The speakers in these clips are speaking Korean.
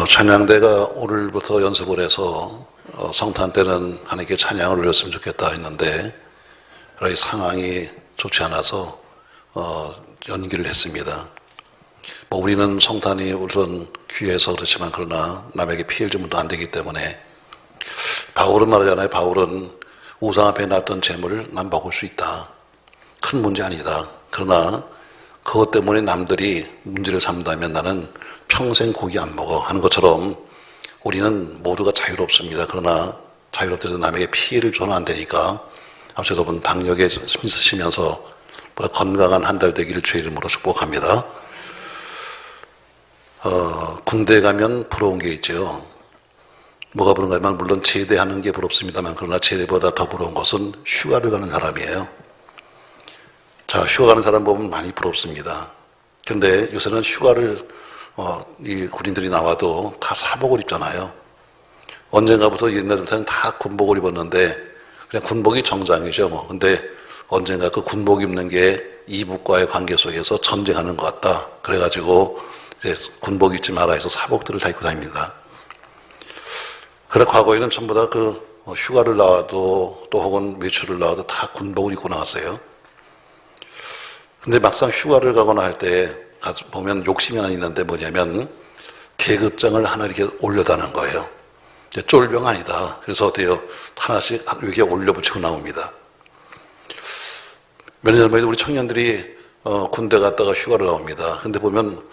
찬양대가 오늘부터 연습을 해서 성탄 때는 하나님께 찬양을 올렸으면 좋겠다 했는데 이 상황이 좋지 않아서 연기를 했습니다. 우리는 성탄이 물론 귀해서 그렇지만 그러나 남에게 피해를 주면 안 되기 때문에 바울은 말하잖아요. 바울은 우상 앞에 놨던 재물을 난 먹을 수 있다. 큰 문제 아니다. 그러나 그것 때문에 남들이 문제를 삼다면 나는 평생 고기 안 먹어 하는 것처럼 우리는 모두가 자유롭습니다. 그러나 자유롭더라도 남에게 피해를 줘는 안 되니까 아무튼 여러분 방역에 힘쓰시면서 보다 건강한 한 달 되기를 주의 이름으로 축복합니다. 군대 가면 부러운 게 있죠. 뭐가 부러운가 하면 물론 제대하는 게 부럽습니다만 그러나 제대보다 더 부러운 것은 휴가를 가는 사람이에요. 자, 휴가 가는 사람 보면 많이 부럽습니다. 근데 요새는 휴가를 이 군인들이 나와도 다 사복을 입잖아요. 언젠가부터 옛날부터는 다 군복을 입었는데 그냥 군복이 정장이죠 뭐. 근데 언젠가 그 군복 입는 게 이북과의 관계 속에서 전쟁하는 것 같다. 그래가지고 이제 군복 입지 마라 해서 사복들을 다 입고 다닙니다. 그래 과거에는 전부 다 휴가를 나와도 또 혹은 외출을 나와도 다 군복을 입고 나왔어요. 근데 막상 휴가를 가거나 할 때 보면 욕심이 하나 있는데 뭐냐면 계급장을 하나 이렇게 올려다는 거예요. 쫄병 아니다. 그래서 어때요? 하나씩 이렇게 올려붙이고 나옵니다. 몇 년 전에 우리 청년들이 군대 갔다가 휴가를 나옵니다. 근데 보면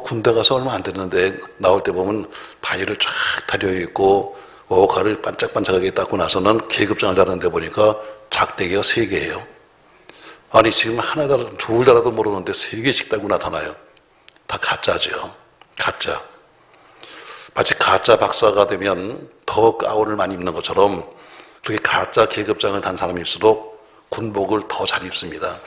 군대 가서 얼마 안 됐는데 나올 때 보면 바지를 쫙 다려입고 가를 반짝반짝하게 닦고 나서는 계급장을 다는데 보니까 작대기가 3개예요. 아니 지금 하나 달아 둘 달아도 모르는데 3개씩 달고 나타나요. 다 가짜죠. 가짜. 마치 가짜 박사가 되면 더 가운을 많이 입는 것처럼 그렇게 가짜 계급장을 단 사람일수록 군복을 더 잘 입습니다.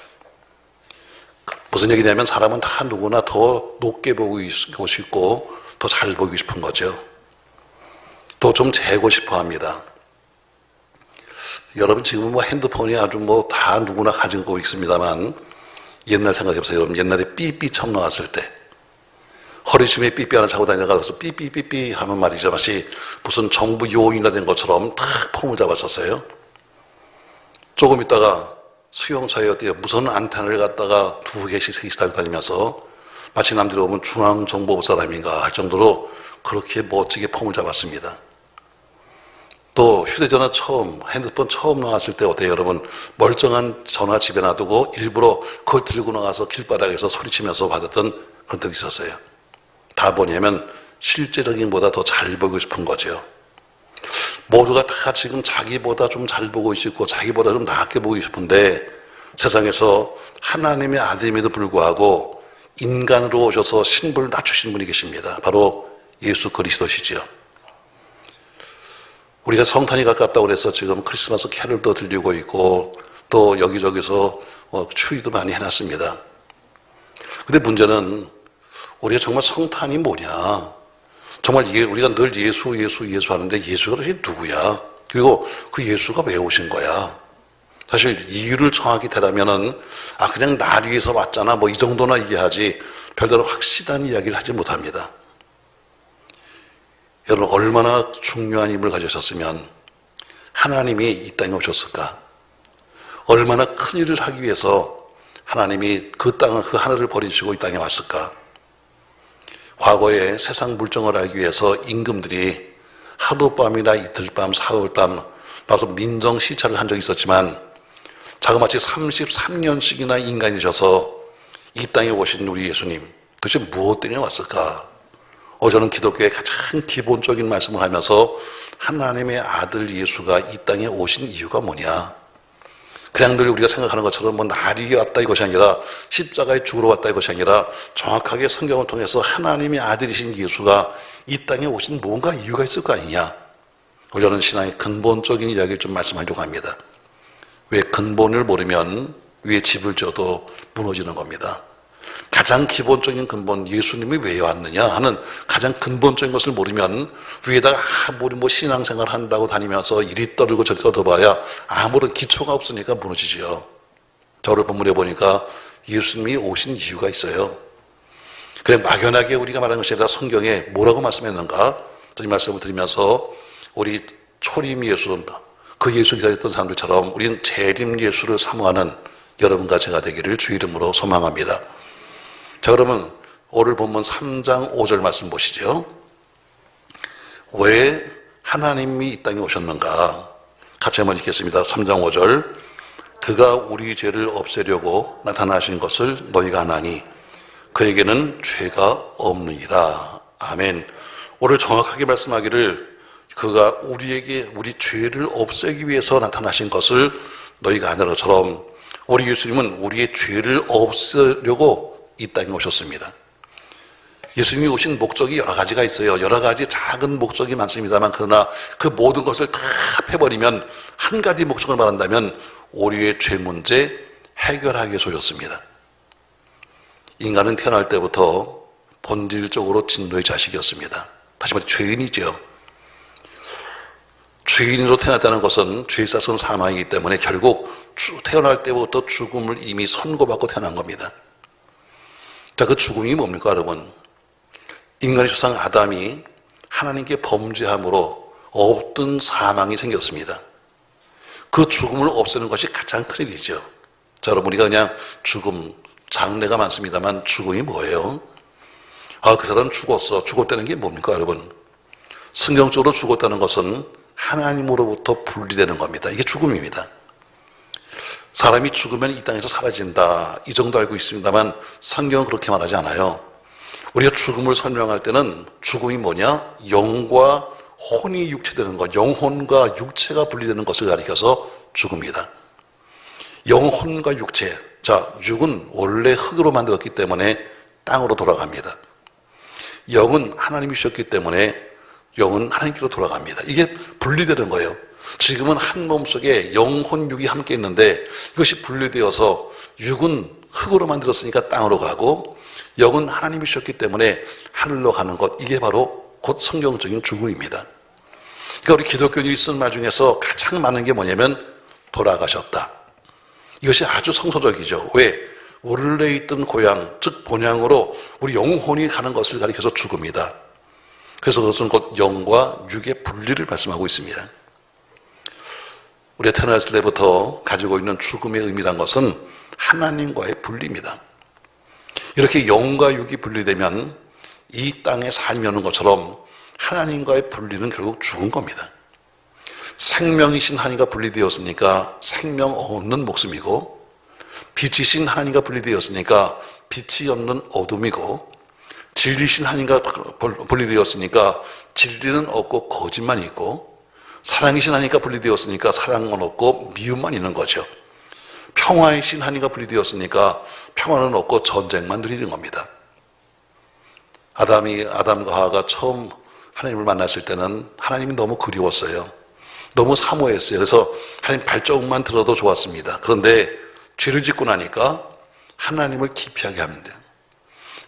무슨 얘기냐면 사람은 다 누구나 더 높게 보이고 싶고 더 잘 보이고 싶은 거죠. 또 좀 재고 싶어 합니다. 여러분 지금 핸드폰이 아주 다 누구나 가지고 있습니다만 옛날 생각해보세요. 여러분 옛날에 삐삐 처음 나왔을 때 허리춤에 삐삐 하나 차고 다니다가서 삐삐삐삐 하는 말이죠. 마치 무슨 정부 요인이나 된 것처럼 탁 폼을 잡았었어요. 조금 있다가 수용소에 어때요? 무선 안테나를 갖다가 2개씩 3개씩 달고 다니면서 마치 남들이 보면 중앙정보부 사람인가 할 정도로 그렇게 멋지게 폼을 잡았습니다. 또 휴대전화 핸드폰 처음 나왔을 때 어때요 여러분? 멀쩡한 전화 집에 놔두고 일부러 그걸 들고 나가서 길바닥에서 소리치면서 받았던 그런 때도 있었어요. 다 뭐냐면 실제적인 보다 더 잘 보고 싶은 거죠. 모두가 다 지금 자기보다 좀 잘 보고 싶고 자기보다 좀 낫게 보고 싶은데 세상에서 하나님의 아들임에도 불구하고 인간으로 오셔서 신분을 낮추신 분이 계십니다. 바로 예수 그리스도시죠. 우리가 성탄이 가깝다고 그래서 지금 크리스마스 캐럴도 들리고 있고 또 여기저기서 추위도 많이 해놨습니다. 근데 문제는 우리가 정말 성탄이 뭐냐? 정말 우리가 늘 예수 하는데 예수가 도대체 누구야? 그리고 그 예수가 왜 오신 거야? 사실 이유를 정확히 대라면은 그냥 날 위해서 왔잖아 이 정도나 이해하지 별다른 확실한 이야기를 하지 못합니다. 여러분 얼마나 중요한 힘을 가지셨으면 하나님이 이 땅에 오셨을까? 얼마나 큰 일을 하기 위해서 하나님이 그 하늘을 버리시고 이 땅에 왔을까? 과거에 세상 물정을 알기 위해서 임금들이 하룻밤이나 이틀밤, 사흘밤 나서 민정 시찰을 한 적이 있었지만 자그마치 33년씩이나 인간이셔서 이 땅에 오신 우리 예수님 도대체 무엇 때문에 왔을까? 저는 기독교의 가장 기본적인 말씀을 하면서 하나님의 아들 예수가 이 땅에 오신 이유가 뭐냐? 그냥 늘 우리가 생각하는 것처럼 날이 왔다 이것이 아니라 십자가에 죽으러 왔다 이것이 아니라 정확하게 성경을 통해서 하나님의 아들이신 예수가 이 땅에 오신 뭔가 이유가 있을 거 아니냐? 저는 신앙의 근본적인 이야기를 좀 말씀하려고 합니다. 왜 근본을 모르면 위에 집을 져도 무너지는 겁니다. 가장 기본적인 근본 예수님이 왜 왔느냐 하는 가장 근본적인 것을 모르면 위에다가 아무리 신앙생활 한다고 다니면서 이리 떠들고 저리 떠들어봐야 아무런 기초가 없으니까 무너지죠. 저를 본문에 보니까 예수님이 오신 이유가 있어요. 그냥 막연하게 우리가 말하는 것이 아니라 성경에 뭐라고 말씀했는가? 이 말씀을 드리면서 우리 초림 예수, 그 예수 기다렸던 사람들처럼 우리는 재림 예수를 사모하는 여러분과 제가 되기를 주 이름으로 소망합니다. 자, 그러면 오늘 본문 3장 5절 말씀 보시죠. 왜 하나님이 이 땅에 오셨는가? 같이 한번 읽겠습니다. 3장 5절. 그가 우리 죄를 없애려고 나타나신 것을 너희가 아나니 그에게는 죄가 없느니라. 아멘. 오늘 정확하게 말씀하기를 그가 우리에게 우리 죄를 없애기 위해서 나타나신 것을 너희가 아는 것처럼 우리 예수님은 우리의 죄를 없애려고 이 땅에 오셨습니다. 예수님이 오신 목적이 여러 가지가 있어요. 여러 가지 작은 목적이 많습니다만 그러나 그 모든 것을 다 합해버리면 한 가지 목적을 말한다면 우리의 죄 문제 해결하기 위해서 오셨습니다. 인간은 태어날 때부터 본질적으로 진노의 자식이었습니다. 다시 말해 죄인이죠. 죄인으로 태어났다는 것은 죄 쌌은 사망이기 때문에 결국 태어날 때부터 죽음을 이미 선고받고 태어난 겁니다. 자, 그 죽음이 뭡니까, 여러분? 인간의 조상 아담이 하나님께 범죄함으로 없던 사망이 생겼습니다. 그 죽음을 없애는 것이 가장 큰 일이죠. 자, 여러분, 우리가 그냥 죽음, 장래가 많습니다만 죽음이 뭐예요? 아, 그 사람 죽었어. 죽었다는 게 뭡니까, 여러분? 성경적으로 죽었다는 것은 하나님으로부터 분리되는 겁니다. 이게 죽음입니다. 사람이 죽으면 이 땅에서 사라진다. 이 정도 알고 있습니다만 성경은 그렇게 말하지 않아요. 우리가 죽음을 설명할 때는 죽음이 뭐냐? 영과 혼이 육체되는 것, 영혼과 육체가 분리되는 것을 가리켜서 죽음이다. 영혼과 육체. 자, 육은 원래 흙으로 만들었기 때문에 땅으로 돌아갑니다. 영은 하나님이 주셨기 때문에 영은 하나님께로 돌아갑니다. 이게 분리되는 거예요. 지금은 한 몸속에 영혼, 육이 함께 있는데 이것이 분리되어서 육은 흙으로 만들었으니까 땅으로 가고 영은 하나님이 주셨기 때문에 하늘로 가는 것, 이게 바로 곧 성경적인 죽음입니다. 그러니까 우리 기독교인이 쓴 말 중에서 가장 많은 게 뭐냐면 돌아가셨다. 이것이 아주 성서적이죠. 왜? 원래 있던 고향, 즉 본향으로 우리 영혼이 가는 것을 가리켜서 죽음이다. 그래서 그것은 곧 영과 육의 분리를 말씀하고 있습니다. 우리가 태어났을 때부터 가지고 있는 죽음의 의미란 것은 하나님과의 분리입니다. 이렇게 영과 육이 분리되면 이 땅에 삶이 오는 것처럼 하나님과의 분리는 결국 죽은 겁니다. 생명이신 하나님과 분리되었으니까 생명 없는 목숨이고, 빛이신 하나님과 분리되었으니까 빛이 없는 어둠이고, 진리신 하나님과 분리되었으니까 진리는 없고 거짓만 있고, 사랑이신 하나님과 분리되었으니까 사랑은 없고 미움만 있는 거죠. 평화이신 하나님과 분리되었으니까 평화는 없고 전쟁만 누리는 겁니다. 아담과 하와가 처음 하나님을 만났을 때는 하나님이 너무 그리웠어요. 너무 사모했어요. 그래서 하나님 발자국만 들어도 좋았습니다. 그런데 죄를 짓고 나니까 하나님을 기피하게 합니다.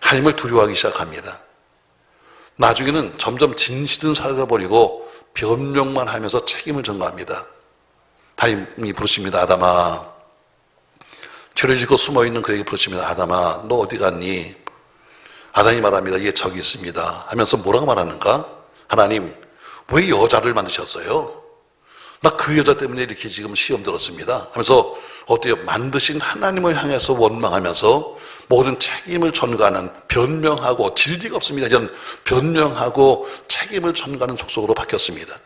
하나님을 두려워하기 시작합니다. 나중에는 점점 진실은 사라져버리고 변명만 하면서 책임을 전가합니다. 하나님이 부르십니다. 아담아. 죄를 짓고 숨어있는 그에게 부르십니다. 아담아, 너 어디 갔니? 아담이 말합니다. 예, 저기 있습니다. 하면서 뭐라고 말하는가? 하나님, 왜 여자를 만드셨어요? 나 그 여자 때문에 이렇게 지금 시험 들었습니다. 하면서 어때요? 만드신 하나님을 향해서 원망하면서 모든 책임을 전가하는, 변명하고, 진리가 없습니다. 이런 변명하고 책임을 전가하는 족속으로 바뀌었습니다.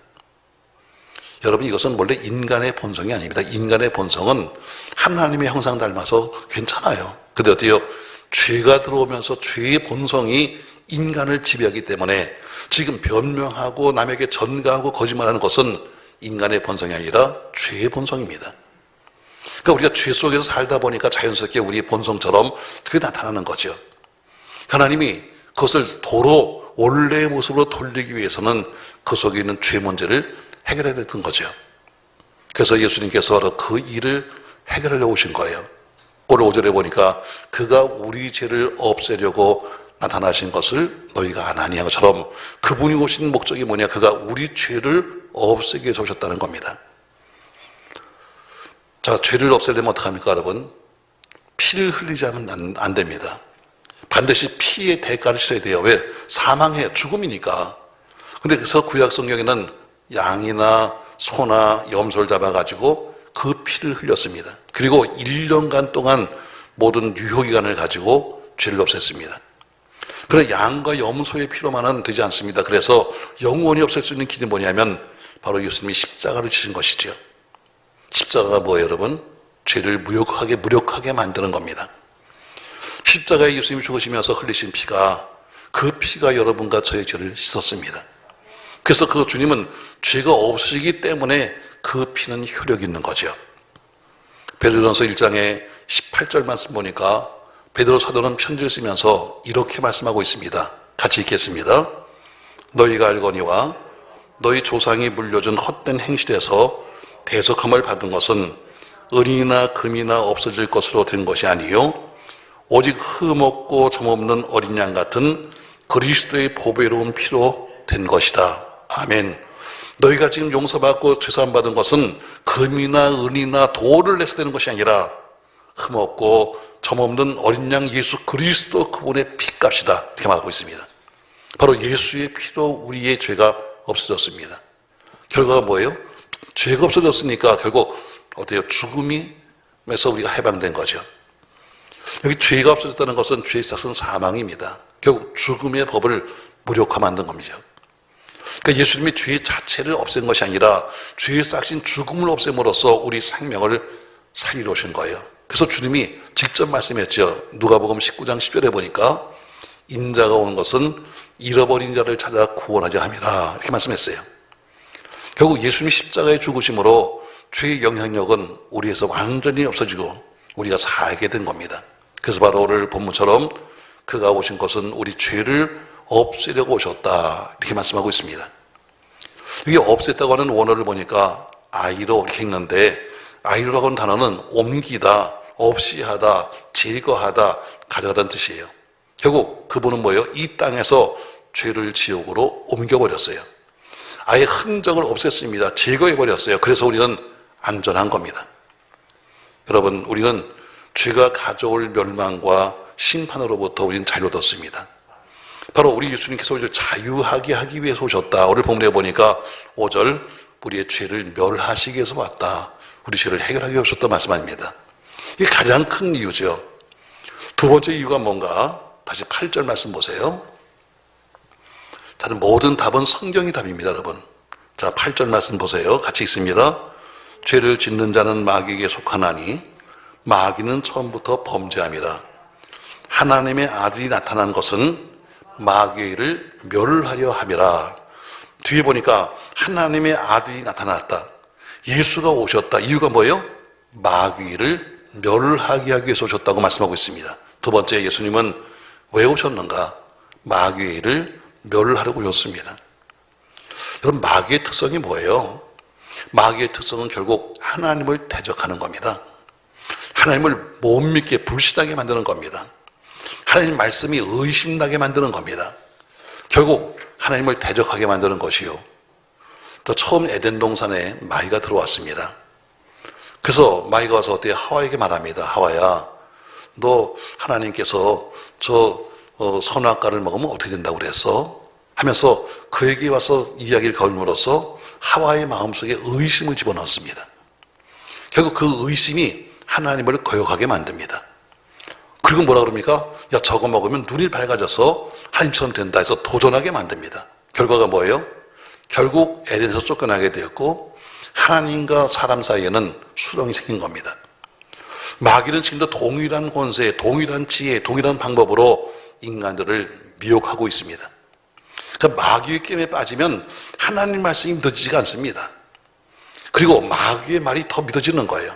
여러분, 이것은 원래 인간의 본성이 아닙니다. 인간의 본성은 하나님의 형상 닮아서 괜찮아요. 근데 어때요? 죄가 들어오면서 죄의 본성이 인간을 지배하기 때문에 지금 변명하고 남에게 전가하고 거짓말하는 것은 인간의 본성이 아니라 죄의 본성입니다. 그러니까 우리가 죄 속에서 살다 보니까 자연스럽게 우리의 본성처럼 그게 나타나는 거죠. 하나님이 그것을 도로 원래의 모습으로 돌리기 위해서는 그 속에 있는 죄 문제를 해결해야 됐던 거죠. 그래서 예수님께서 바로 그 일을 해결하려고 오신 거예요. 오늘 5절에 보니까 그가 우리 죄를 없애려고 나타나신 것을 너희가 아나니 한 것처럼 그분이 오신 목적이 뭐냐? 그가 우리 죄를 없애기 위해서 오셨다는 겁니다. 자, 죄를 없애려면 어떡합니까, 여러분? 피를 흘리지 않으면 안 됩니다. 반드시 피의 대가를 치러야 돼요. 왜? 사망해, 죽음이니까. 근데 그래서 구약 성경에는 양이나 소나 염소를 잡아가지고 그 피를 흘렸습니다. 그리고 1년간 동안 모든 유효기간을 가지고 죄를 없앴습니다. 그러나 양과 염소의 피로만은 되지 않습니다. 그래서 영원히 없앨 수 있는 길이 뭐냐면 바로 예수님이 십자가를 지신 것이죠. 십자가가 뭐예요, 여러분? 죄를 무력하게 만드는 겁니다. 십자가에 예수님이 죽으시면서 흘리신 피가, 그 피가 여러분과 저의 죄를 씻었습니다. 그래서 그 주님은 죄가 없으시기 때문에 그 피는 효력이 있는 거죠. 베드로전서 1장에 18절 말씀 보니까 베드로 사도는 편지를 쓰면서 이렇게 말씀하고 있습니다. 같이 읽겠습니다. 너희가 알거니와 너희 조상이 물려준 헛된 행실에서 대속함을 받은 것은 은이나 금이나 없어질 것으로 된 것이 아니요 오직 흠없고 점없는 어린 양 같은 그리스도의 보배로운 피로 된 것이다. 아멘. 너희가 지금 용서받고 죄사함 받은 것은 금이나 은이나 돌을 내서 되는 것이 아니라 흠없고 점없는 어린 양 예수 그리스도 그분의 피값이다. 이렇게 말하고 있습니다. 바로 예수의 피로 우리의 죄가 없어졌습니다. 결과가 뭐예요? 죄가 없어졌으니까 결국 어때요? 죽음에서 우리가 해방된 거죠. 여기 죄가 없어졌다는 것은 죄의 삭은 사망입니다. 결국 죽음의 법을 무력화 만든 겁니다. 그러니까 예수님이 죄 자체를 없앤 것이 아니라 죄의 싹신 죽음을 없앰으로써 우리 생명을 살리러 오신 거예요. 그래서 주님이 직접 말씀했죠. 누가복음 19장 10절에 보니까 인자가 오는 것은 잃어버린 자를 찾아 구원하려 함이라 이렇게 말씀했어요. 결국 예수님이 십자가에 죽으심으로 죄의 영향력은 우리에서 완전히 없어지고 우리가 살게 된 겁니다. 그래서 바로 오늘 본문처럼 그가 오신 것은 우리 죄를 없애려고 오셨다 이렇게 말씀하고 있습니다. 이게 없앴다고 하는 원어를 보니까 아이로 이렇게 읽는데 아이로라고 하는 단어는 옮기다, 없이 하다, 제거하다, 가져가다는 뜻이에요. 결국 그분은 뭐예요? 이 땅에서 죄를 지옥으로 옮겨버렸어요. 아예 흔적을 없앴습니다. 제거해버렸어요. 그래서 우리는 안전한 겁니다. 여러분, 우리는 죄가 가져올 멸망과 심판으로부터 우리는 자유를 얻었습니다. 바로 우리 예수님께서 우리를 자유하게 하기 위해서 오셨다. 오늘 본문에 보니까 5절 우리의 죄를 멸하시기 위해서 왔다. 우리 죄를 해결하기 위해 오셨다 말씀합니다. 이게 가장 큰 이유죠. 두 번째 이유가 뭔가? 다시 8절 말씀 보세요. 다른 모든 답은 성경이 답입니다, 여러분. 자, 8절 말씀 보세요. 같이 읽습니다. 죄를 짓는 자는 마귀에게 속하나니 마귀는 처음부터 범죄함이라. 하나님의 아들이 나타난 것은 마귀의 일을 멸하려 함이라. 뒤에 보니까 하나님의 아들이 나타났다. 예수가 오셨다. 이유가 뭐예요? 마귀를 멸하게 하기 위해서 오셨다고 말씀하고 있습니다. 두 번째, 예수님은 왜 오셨는가? 마귀의 일을 멸하려고 오셨습니다. 여러분, 마귀의 특성이 뭐예요? 마귀의 특성은 결국 하나님을 대적하는 겁니다. 하나님을 못 믿게 불신하게 만드는 겁니다. 하나님 말씀이 의심나게 만드는 겁니다. 결국 하나님을 대적하게 만드는 것이요. 또 처음 에덴 동산에 마귀가 들어왔습니다. 그래서 마귀가 와서 어때요? 하와에게 말합니다. 하와야, 너 하나님께서 저 선악과를 먹으면 어떻게 된다고 그랬어? 하면서 그에게 와서 이야기를 걸음으로써 하와의 마음속에 의심을 집어넣습니다. 결국 그 의심이 하나님을 거역하게 만듭니다. 그리고 뭐라 그럽니까? 야, 저거 먹으면 눈이 밝아져서 하나님처럼 된다 해서 도전하게 만듭니다. 결과가 뭐예요? 결국 에덴에서 쫓겨나게 되었고 하나님과 사람 사이에는 수렁이 생긴 겁니다. 마귀는 지금도 동일한 권세, 동일한 지혜, 동일한 방법으로 인간들을 미혹하고 있습니다. 그러니까 마귀의 게임에 빠지면 하나님 말씀이 믿어지지가 않습니다. 그리고 마귀의 말이 더 믿어지는 거예요.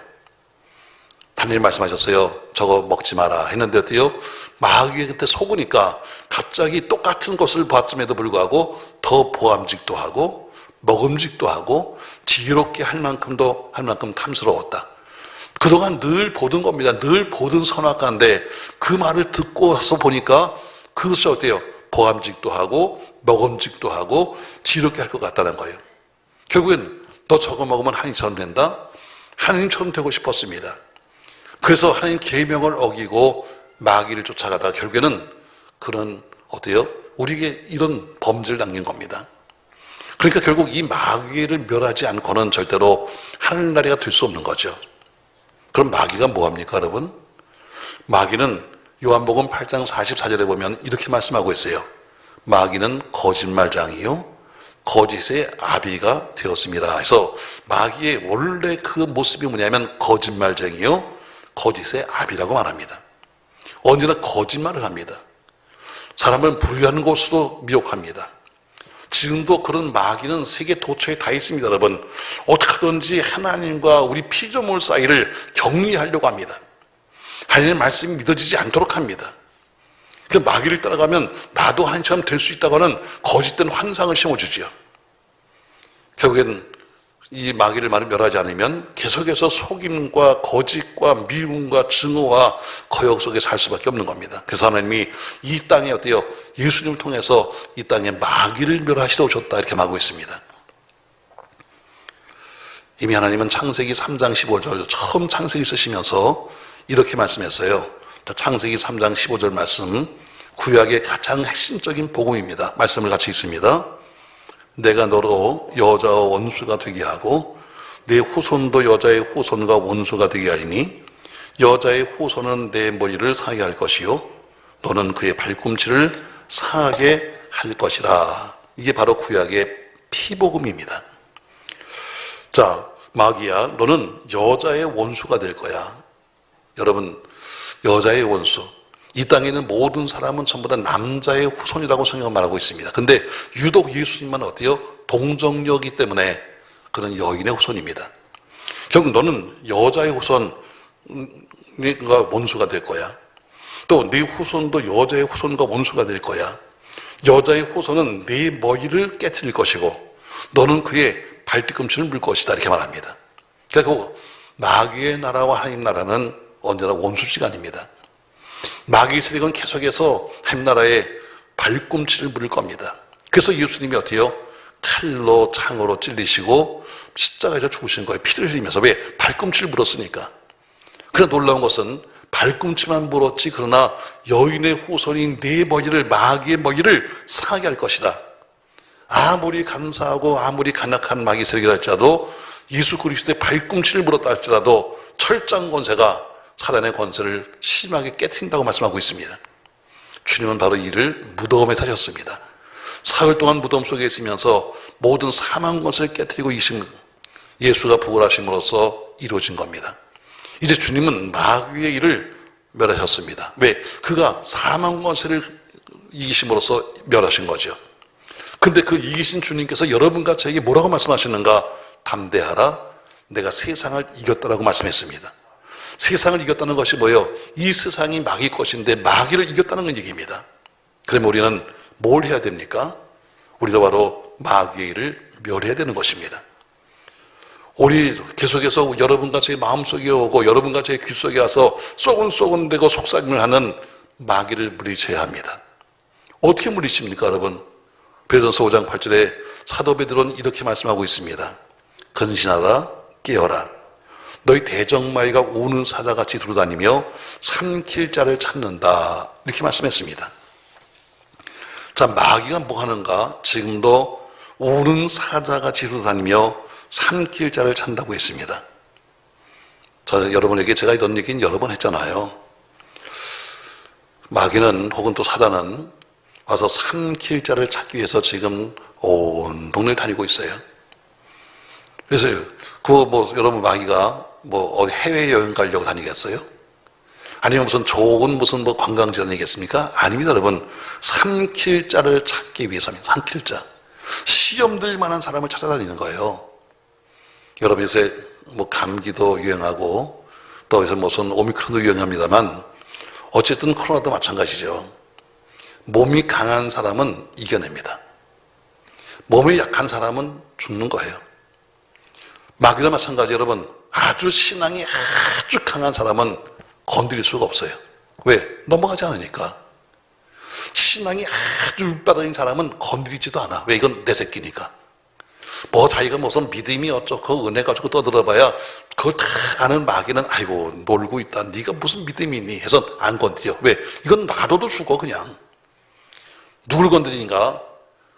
하나님 말씀하셨어요. 저거 먹지 마라 했는데 어때요? 마귀가 그때 속으니까 갑자기 똑같은 것을 봤음에도 불구하고 더 보암직도 하고 먹음직도 하고 지혜롭게 할 만큼 탐스러웠다. 그동안 늘 보던 겁니다. 늘 보던 선악과인데 그 말을 듣고서 보니까 그것이 어때요? 보암직도 하고 먹음직도 하고 지혜롭게 할 것 같다는 거예요. 결국엔 너 저거 먹으면 하나님처럼 된다? 하나님처럼 되고 싶었습니다. 그래서 하나님 계명을 어기고 마귀를 쫓아가다가 결국에는 그런 어때요? 우리에게 이런 범죄를 남긴 겁니다. 그러니까 결국 이 마귀를 멸하지 않고는 절대로 하늘나라가 될 수 없는 거죠. 그럼 마귀가 뭐합니까, 여러분? 마귀는 요한복음 8장 44절에 보면 이렇게 말씀하고 있어요. 마귀는 거짓말장이요 거짓의 아비가 되었습니다. 그래서 마귀의 원래 그 모습이 뭐냐면 거짓말쟁이요 거짓의 아비라고 말합니다. 언제나 거짓말을 합니다. 사람을 불의한 곳으로 미혹합니다. 지금도 그런 마귀는 세계 도처에 다 있습니다, 여러분. 어떻게 하든지 하나님과 우리 피조물 사이를 격리하려고 합니다. 하나님의 말씀이 믿어지지 않도록 합니다. 그 마귀를 따라가면 나도 하나님처럼 될 수 있다고 하는 거짓된 환상을 심어주지요. 결국엔 이 마귀를 멸하지 않으면 계속해서 속임과 거짓과 미움과 증오와 거역 속에 살 수밖에 없는 겁니다. 그래서 하나님이 이 땅에 어때요? 예수님을 통해서 이 땅에 마귀를 멸하시러 오셨다 이렇게 말하고 있습니다. 이미 하나님은 창세기 3장 15절 처음 창세기 쓰시면서 이렇게 말씀했어요. 창세기 3장 15절 말씀, 구약의 가장 핵심적인 복음입니다. 말씀을 같이 읽습니다. 내가 너로 여자와 원수가 되게 하고 내 후손도 여자의 후손과 원수가 되게 하리니 여자의 후손은 내 머리를 상하게 할 것이요 너는 그의 발꿈치를 상하게 할 것이라. 이게 바로 구약의 피복음입니다. 자, 마귀야, 너는 여자의 원수가 될 거야. 여러분, 여자의 원수, 이 땅에 있는 모든 사람은 전부 다 남자의 후손이라고 성경은 말하고 있습니다. 근데 유독 예수님만 어때요? 동정녀이기 때문에 그는 여인의 후손입니다. 결국 너는 여자의 후손과 원수가 될 거야. 또 네 후손도 여자의 후손과 원수가 될 거야. 여자의 후손은 네 머리를 깨트릴 것이고 너는 그의 발뒤꿈치를 물 것이다 이렇게 말합니다. 그러니까 마귀의 나라와 하나님 나라는 언제나 원수지간입니다. 마귀의 세력은 계속해서 하나님 나라의 발꿈치를 물을 겁니다. 그래서 예수님이 어때요? 칼로 창으로 찔리시고 십자가에서 죽으신 거예요. 피를 흘리면서. 왜? 발꿈치를 물었으니까. 그러나 놀라운 것은 발꿈치만 물었지 그러나 여인의 후손인 내 머리를, 마귀의 머리를 상하게 할 것이다. 아무리 간사하고 아무리 간악한 마귀 세력이라 할지라도 예수 그리스도의 발꿈치를 물었다 할지라도 철장 권세가 사단의 권세를 심하게 깨트린다고 말씀하고 있습니다. 주님은 바로 이를 무덤에 사셨습니다. 사흘 동안 무덤 속에 있으면서 모든 사망 권세를 깨트리고 예수가 부활하심으로써 이루어진 겁니다. 이제 주님은 마귀의 일을 멸하셨습니다. 왜? 그가 사망 권세를 이기심으로써 멸하신 거죠. 근데 그 이기신 주님께서 여러분과 저에게 뭐라고 말씀하시는가? 담대하라, 내가 세상을 이겼다라고 말씀했습니다. 세상을 이겼다는 것이 뭐예요? 이 세상이 마귀 것인데 마귀를 이겼다는 얘기입니다. 그러면 우리는 뭘 해야 됩니까? 우리도 바로 마귀의 일을 멸해야 되는 것입니다. 우리 계속해서 여러분과 제 마음속에 오고 여러분과 제 귓속에 와서 쏘근쏘근대고 속삭임을 하는 마귀를 물리쳐야 합니다. 어떻게 물리칩니까, 여러분? 베드로전서 5장 8절에 사도 베드로는 이렇게 말씀하고 있습니다. 근신하라, 깨어라. 너희 대적마귀가 우는 사자같이 두루다니며 삼킬 자를 찾는다. 이렇게 말씀했습니다. 자, 마귀가 뭐 하는가? 지금도 우는 사자같이 두루다니며 삼킬 자를 찾는다고 했습니다. 자, 여러분에게 제가 이런 얘기는 여러 번 했잖아요. 마귀는 혹은 또 사단은 와서 삼킬 자를 찾기 위해서 지금 온 동네를 다니고 있어요. 그래서 여러분 마귀가 어디 해외여행 가려고 다니겠어요? 아니면 무슨 좋은 관광지 다니겠습니까? 아닙니다, 여러분. 삼킬 자를 찾기 위해서입니다. 삼킬 자. 시험들 만한 사람을 찾아다니는 거예요. 여러분 요새 감기도 유행하고 또 요새 무슨 오미크론도 유행합니다만 어쨌든 코로나도 마찬가지죠. 몸이 강한 사람은 이겨냅니다. 몸이 약한 사람은 죽는 거예요. 마귀도 마찬가지. 여러분, 아주 신앙이 아주 강한 사람은 건드릴 수가 없어요. 왜? 넘어가지 않으니까. 신앙이 아주 밑바닥인 사람은 건드리지도 않아. 왜? 이건 내 새끼니까. 자기가 무슨 믿음이 어쩌고 은혜 가지고 떠들어봐야 그걸 다 아는 마귀는 아이고 놀고 있다. 네가 무슨 믿음이 있니? 해서 안 건드려. 왜? 이건 놔둬도 죽어 그냥. 누굴 건드리는가?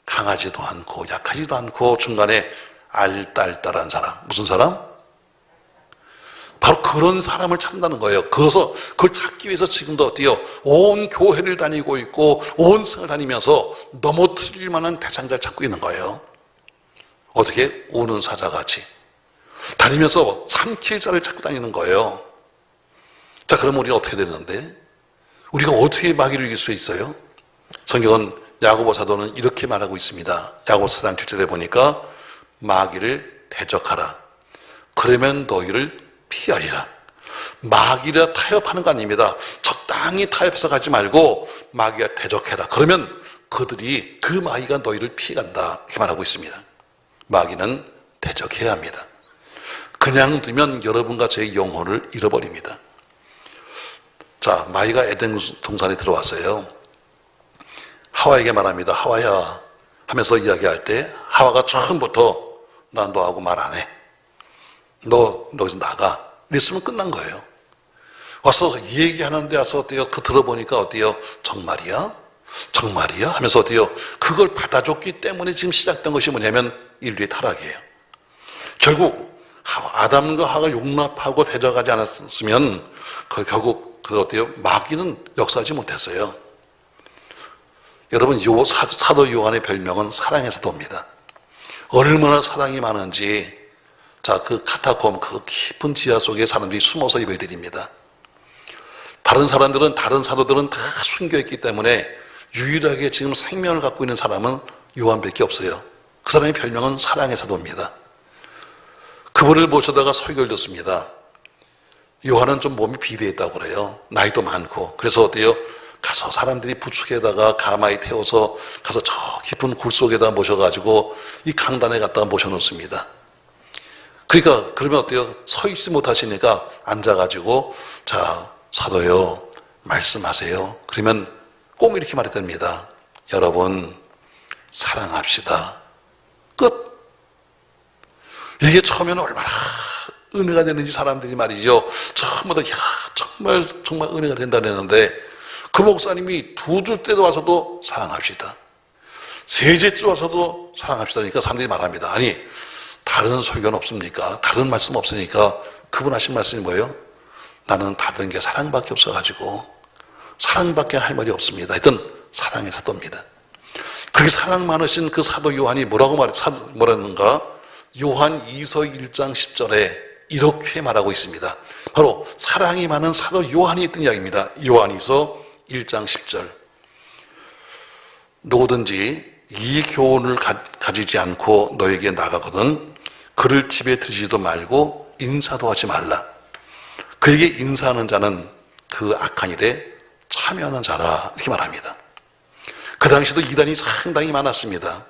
강하지도 않고 약하지도 않고 중간에 알딸딸한 사람. 무슨 사람? 바로 그런 사람을 찾는다는 거예요. 그래서 그걸 찾기 위해서 지금도 어때요? 온 교회를 다니고 있고 온 세상을 다니면서 넘어뜨릴 만한 대상자를 찾고 있는 거예요. 어떻게? 우는 사자같이 다니면서 삼킬 자를 찾고 다니는 거예요. 자, 그럼 우리는 어떻게 되는데? 우리가 어떻게 마귀를 이길 수 있어요? 성경은 야고보 사도는 이렇게 말하고 있습니다. 야고보서 4장 7절에 보니까 마귀를 대적하라. 그러면 너희를 피하리라. 마귀를 타협하는 거 아닙니다. 적당히 타협해서 가지 말고 마귀가 대적해라. 그러면 그들이 그 마귀가 너희를 피해간다. 이렇게 말하고 있습니다. 마귀는 대적해야 합니다. 그냥 두면 여러분과 제 영혼을 잃어버립니다. 자, 마귀가 에덴 동산에 들어왔어요. 하와에게 말합니다. 하와야 하면서 이야기할 때 하와가 처음부터 난 너하고 말 안 해. 너 여기서 나가. 이랬으면 끝난 거예요. 와서 얘기하는데 와서 어때요? 그 들어보니까 어때요? 정말이야? 정말이야? 하면서 어때요? 그걸 받아줬기 때문에 지금 시작된 것이 뭐냐면 인류의 타락이에요. 결국 아담과 하와가 용납하고 대적하지 않았으면 결국 그 어때요? 마귀는 역사하지 못했어요. 여러분, 사도 요한의 별명은 사랑의 사도입니다. 얼마나 사랑이 많은지, 자, 그 카타콤, 그 깊은 지하 속에 사람들이 숨어서 예배를 드립니다. 다른 사도들은 다 숨겨있기 때문에 유일하게 지금 생명을 갖고 있는 사람은 요한밖에 없어요. 그 사람의 별명은 사랑의 사도입니다. 그분을 모셔다가 설교를 듣습니다. 요한은 좀 몸이 비대했다고 그래요. 나이도 많고. 그래서 어때요? 가서 사람들이 부축에다가 가마에 태워서 가서 저 깊은 굴 속에다 모셔가지고 이 강단에 갖다가 모셔놓습니다. 그러니까 그러면 어때요? 서 있지 못하시니까 앉아가지고 자, 사도요, 말씀하세요. 그러면 꼭 이렇게 말했답니다. 여러분, 사랑합시다. 끝. 이게 처음에는 얼마나 은혜가 되는지 사람들이 말이죠. 처음부터 야, 정말 은혜가 된다 그랬는데 그 목사님이 2주 때도 와서도 사랑합시다. 3주째 와서도 사랑합시다. 그러니까 사람들이 말합니다. 아니, 다른 설교는 없습니까? 다른 말씀 없으니까 그분 하신 말씀이 뭐예요? 나는 받은 게 사랑밖에 없어가지고 사랑밖에 할 말이 없습니다. 하여튼 사랑의 사도입니다. 그렇게 사랑 많으신 그 사도 요한이 뭐라는가? 요한 2서 1장 10절에 이렇게 말하고 있습니다. 바로 사랑이 많은 사도 요한이 했던 이야기입니다. 요한 2서 1장 10절. 누구든지 이 교훈을 가지지 않고 너에게 나가거든 그를 집에 들이지도 말고 인사도 하지 말라. 그에게 인사하는 자는 그 악한 일에 참여하는 자라. 이렇게 말합니다. 그 당시도 이단이 상당히 많았습니다.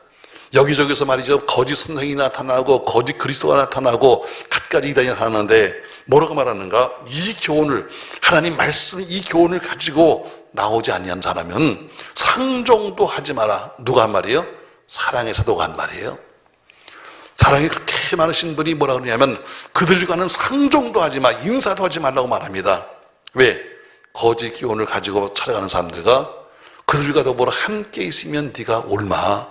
여기저기서 말이죠. 거짓 선생이 나타나고 거짓 그리스도가 나타나고 갖가지 이단이 나타나는데 뭐라고 말하는가? 이 교훈을, 하나님 말씀 이 교훈을 가지고 나오지 아니한 사람은 상종도 하지 마라. 누가 한 말이에요? 사랑의 사도가 한 말이에요. 사랑이 그렇게 많으신 분이 뭐라 그러냐면 그들과는 상종도 하지 마, 인사도 하지 말라고 말합니다. 왜? 거짓 교훈을 가지고 찾아가는 사람들과 그들과 더불어 함께 있으면 네가 옮아,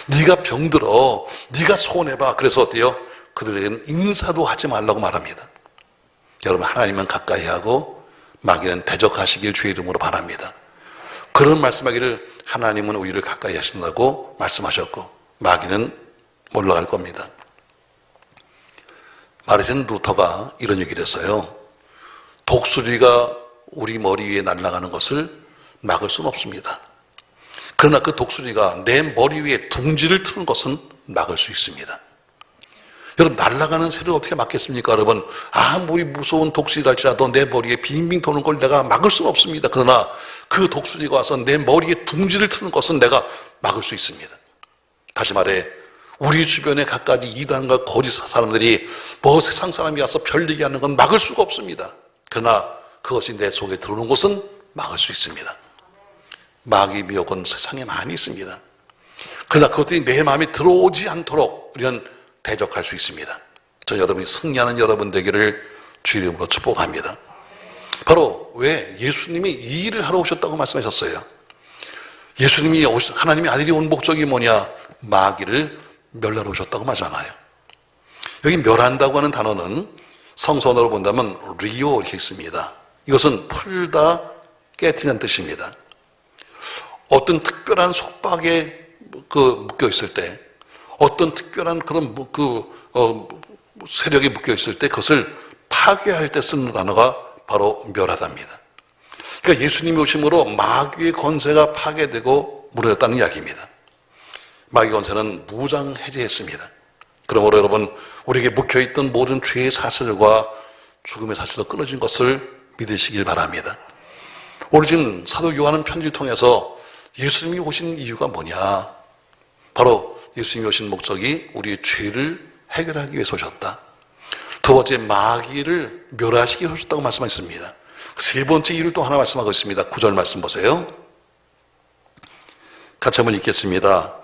네가 병들어, 네가 손해봐. 그래서 어때요? 그들에게는 인사도 하지 말라고 말합니다. 여러분, 하나님은 가까이 하고 마귀는 대적하시길 주의 이름으로 바랍니다. 그런 말씀하기를 하나님은 우리를 가까이 하신다고 말씀하셨고 마귀는 올라갈 겁니다. 마르틴 루터가 이런 얘기를 했어요. 독수리가 우리 머리 위에 날아가는 것을 막을 수는 없습니다. 그러나 그 독수리가 내 머리 위에 둥지를 트는 것은 막을 수 있습니다. 여러분, 날아가는 새를 어떻게 막겠습니까? 여러분, 아무리 무서운 독수리랄지라도 내 머리에 빙빙 도는 걸 내가 막을 수는 없습니다. 그러나 그 독수리가 와서 내 머리에 둥지를 트는 것은 내가 막을 수 있습니다. 다시 말해, 우리 주변에 갖가지 이단과 거짓 사람들이 뭐 세상 사람이 와서 별얘기 하는 건 막을 수가 없습니다. 그러나 그것이 내 속에 들어오는 것은 막을 수 있습니다. 마귀 미혹은 세상에 많이 있습니다. 그러나 그것들이 내 마음에 들어오지 않도록 우리는 대적할 수 있습니다. 저 여러분이 승리하는 여러분 되기를 주 이름으로 축복합니다. 바로 왜? 예수님이 이 일을 하러 오셨다고 말씀하셨어요. 하나님의 아들이 온 목적이 뭐냐? 마귀를 멸하러 오셨다고 말하잖아요. 여기 멸한다고 하는 단어는 성서어로 본다면 리오 이렇게 있습니다. 이것은 풀다, 깨트리는 뜻입니다. 어떤 특별한 속박에 묶여 있을 때, 어떤 특별한 그런 세력에 묶여 있을 때 그것을 파괴할 때 쓰는 단어가 바로 멸하답니다. 그러니까 예수님이 오심으로 마귀의 권세가 파괴되고 무너졌다는 이야기입니다. 마귀 권세는 무장해제했습니다. 그러므로 여러분, 우리에게 묵혀있던 모든 죄의 사슬과 죽음의 사슬로 끊어진 것을 믿으시길 바랍니다. 오늘 지금 사도 요한은 편지를 통해서 예수님이 오신 이유가 뭐냐? 바로 예수님이 오신 목적이 우리의 죄를 해결하기 위해서 오셨다. 두 번째, 마귀를 멸하시기 위해서 오셨다고 말씀하셨습니다. 세 번째 이유를 또 하나 말씀하고 있습니다. 9절 말씀 보세요. 같이 한번 읽겠습니다.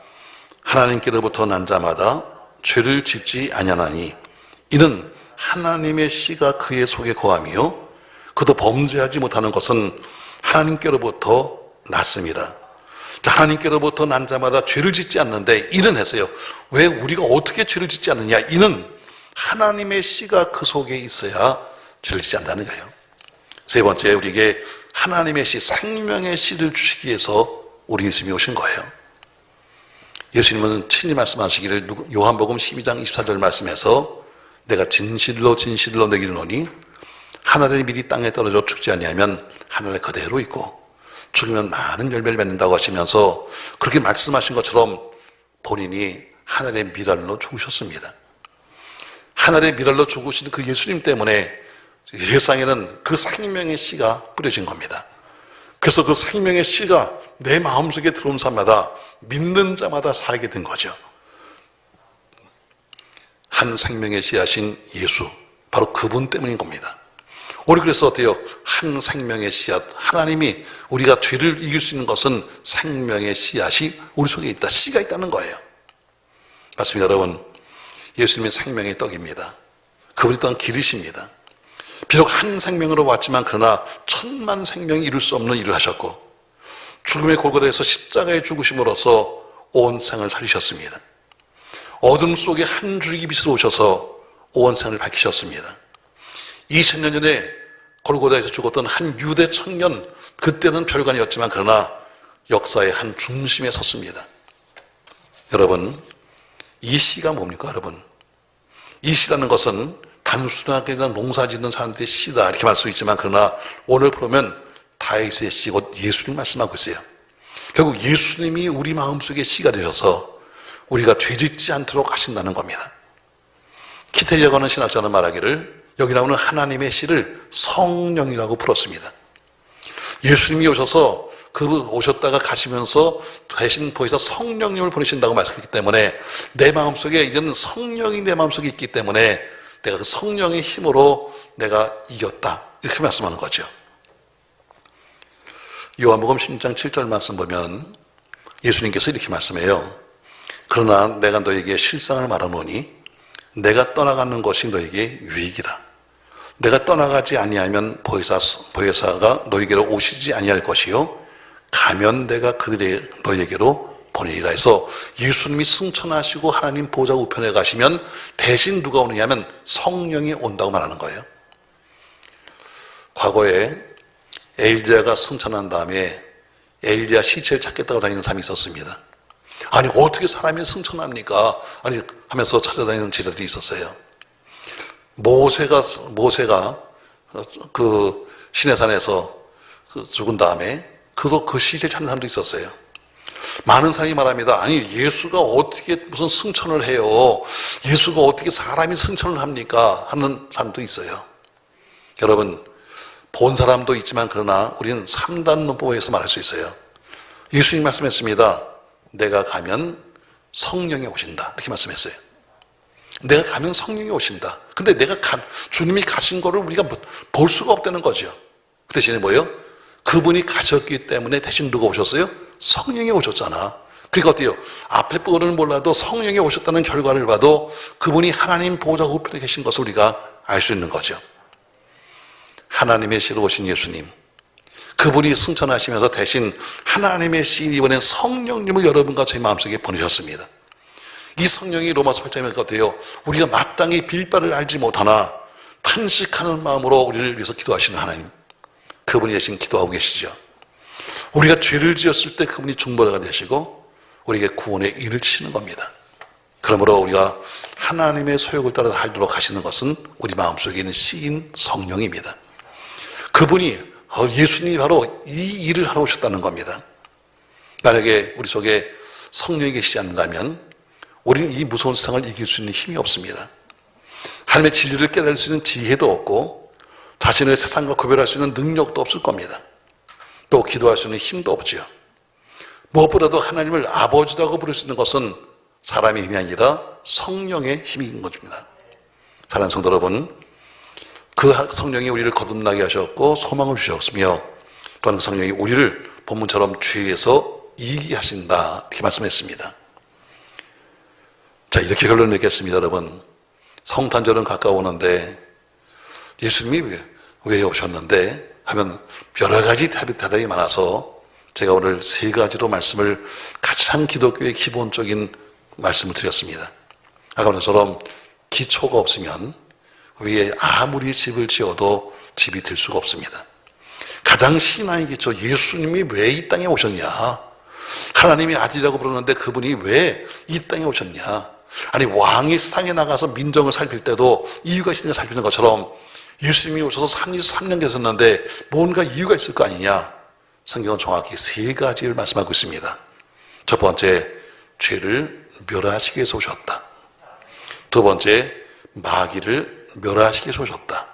하나님께로부터 난 자마다 죄를 짓지 아니하나니 이는 하나님의 씨가 그의 속에 거하며 그도 범죄하지 못하는 것은 하나님께로부터 났습니다. 하나님께로부터 난 자마다 죄를 짓지 않는데 이는 했어요. 왜 우리가 어떻게 죄를 짓지 않느냐? 이는 하나님의 씨가 그 속에 있어야 죄를 짓지 않는다는 거예요. 세 번째, 우리에게 하나님의 씨, 생명의 씨를 주시기 위해서 우리 예수님이 오신 거예요. 예수님은 친히 말씀하시기를 요한복음 12장 24절 말씀에서 내가 진실로 진실로 내게 이르노니 하늘의 밀이 땅에 떨어져 죽지 아니하면 하늘에 그대로 있고 죽으면 많은 열매를 맺는다고 하시면서 그렇게 말씀하신 것처럼 본인이 하늘의 밀알로 죽으셨습니다. 하늘의 밀알로 죽으신 그 예수님 때문에 세상에는 그 생명의 씨가 뿌려진 겁니다. 그래서 그 생명의 씨가 내 마음속에 들어온 사람마다 믿는 자마다 살게 된 거죠. 한 생명의 씨앗인 예수, 바로 그분 때문인 겁니다. 우리 그래서 어때요? 한 생명의 씨앗, 하나님이 우리가 죄를 이길 수 있는 것은 생명의 씨앗이 우리 속에 있다, 씨가 있다는 거예요. 맞습니다, 여러분. 예수님의 생명의 떡입니다. 그분이 또한 길이십니다. 비록 한 생명으로 왔지만 그러나 천만 생명이 이룰 수 없는 일을 하셨고 죽음의 골고다에서 십자가에 죽으심으로써 온 생을 살리셨습니다. 어둠 속에 한 줄기 빛으로 오셔서 온 생을 밝히셨습니다. 2000년 전에 골고다에서 죽었던 한 유대 청년, 그때는 별거 아니었지만 그러나 역사의 한 중심에 섰습니다. 여러분, 이 씨가 뭡니까, 여러분? 이 씨라는 것은 단순하게 그냥 농사 짓는 사람들의 씨다 이렇게 말할 수 있지만 그러나 오늘 보면 다윗의 씨, 곧 예수님 말씀하고 있어요. 결국 예수님이 우리 마음속에 씨가 되셔서 우리가 죄짓지 않도록 하신다는 겁니다. 키텔리아가 하는 신학자는 말하기를 여기 나오는 하나님의 씨를 성령이라고 불렀습니다. 예수님이 오셔서 오셨다가 가시면서 대신 보혜사 성령님을 보내신다고 말씀했기 때문에 내 마음속에 이제는 성령이 내 마음속에 있기 때문에 내가 그 성령의 힘으로 내가 이겼다 이렇게 말씀하는 거죠. 요한복음 16장 7절 말씀 보면 예수님께서 이렇게 말씀해요. 그러나 내가 너에게 실상을 말하노니 내가 떠나가는 것이 너에게 유익이라. 내가 떠나가지 아니하면 보혜사가 너에게로 오시지 아니할 것이요 가면 내가 너에게로 보내리라 해서 예수님이 승천하시고 하나님 보좌 우편에 가시면 대신 누가 오느냐면 성령이 온다고 말하는 거예요. 과거에 엘리야가 승천한 다음에 엘리야 시체를 찾겠다고 다니는 사람이 있었습니다. 아니 어떻게 사람이 승천합니까? 아니 하면서 찾아다니는 제자들이 있었어요. 모세가 그 시내산에서 죽은 다음에 그 시체를 찾는 사람도 있었어요. 많은 사람이 말합니다. 아니 예수가 어떻게 무슨 승천을 해요? 예수가 어떻게 사람이 승천을 합니까? 하는 사람도 있어요. 여러분, 본 사람도 있지만 그러나 우리는 3단 논법에서 말할 수 있어요. 예수님 말씀했습니다. 내가 가면 성령이 오신다 이렇게 말씀했어요. 내가 가면 성령이 오신다. 근데 주님이 가신 거를 우리가 볼 수가 없다는 거죠. 그 대신에 뭐예요? 그분이 가셨기 때문에 대신 누가 오셨어요? 성령이 오셨잖아. 그러니까 어때요? 앞에 부분을 몰라도 성령이 오셨다는 결과를 봐도 그분이 하나님 보좌 우편에 계신 것을 우리가 알 수 있는 거죠. 하나님의 씨로 오신 예수님, 그분이 승천하시면서 대신 하나님의 신 이번엔 성령님을 여러분과 제 마음속에 보내셨습니다. 이 성령이 로마서 8장에 어때요? 우리가 마땅히 빌 바를 알지 못하나 탄식하는 마음으로 우리를 위해서 기도하시는 하나님, 그분이 대신 기도하고 계시죠. 우리가 죄를 지었을 때 그분이 중보자가 되시고 우리에게 구원의 일을 치는 겁니다. 그러므로 우리가 하나님의 소욕을 따라서 하도록 하시는 것은 우리 마음속에 있는 시인 성령입니다. 그분이 예수님이 바로 이 일을 하러 오셨다는 겁니다. 만약에 우리 속에 성령이 계시지 않는다면 우리는 이 무서운 세상을 이길 수 있는 힘이 없습니다. 하나님의 진리를 깨달을 수 있는 지혜도 없고 자신을 세상과 구별할 수 있는 능력도 없을 겁니다. 또 기도할 수 있는 힘도 없지요. 무엇보다도 하나님을 아버지라고 부를 수 있는 것은 사람의 힘이 아니라 성령의 힘이 있는 것입니다. 사랑하는 성도 여러분, 그 성령이 우리를 거듭나게 하셨고 소망을 주셨으며 또한 성령이 우리를 본문처럼 죄에서 이기게 하신다, 이렇게 말씀했습니다. 자, 이렇게 결론을 내겠습니다. 여러분, 성탄절은 가까워오는데 예수님이 왜 오셨는데 하면 여러 가지 대답이 많아서 제가 오늘 세 가지로 말씀을, 가장 기독교의 기본적인 말씀을 드렸습니다. 아까 말처럼 기초가 없으면 위에 아무리 집을 지어도 집이 될 수가 없습니다. 가장 신앙의 기초, 예수님이 왜 이 땅에 오셨냐? 하나님이 아들이라고 부르는데 그분이 왜 이 땅에 오셨냐? 아니, 왕이 세상에 나가서 민정을 살필 때도 이유가 있으니까 살피는 것처럼 예수님이 오셔서 33년 계셨는데 뭔가 이유가 있을 거 아니냐? 성경은 정확히 세 가지를 말씀하고 있습니다. 첫 번째, 죄를 멸하시기 위해서 오셨다. 두 번째, 마귀를 멸하시기 위해서 오셨다.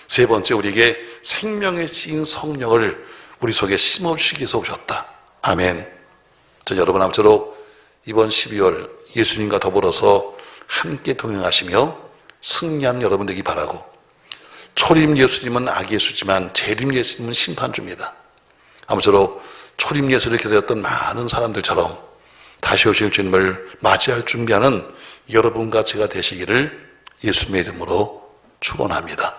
세 번째, 우리에게 생명의 씨인 성령을 우리 속에 심어주시기 위해서 오셨다. 아멘. 저 여러분 아무쪼록 이번 12월 예수님과 더불어서 함께 동행하시며 승리하는 여러분 되기 바라고, 초림 예수님은 아기 예수지만 재림 예수님은 심판주입니다. 아무쪼록 초림 예수를 기다렸던 많은 사람들처럼 다시 오실 주님을 맞이할 준비하는 여러분과 제가 되시기를 예수님의 이름으로 축원합니다.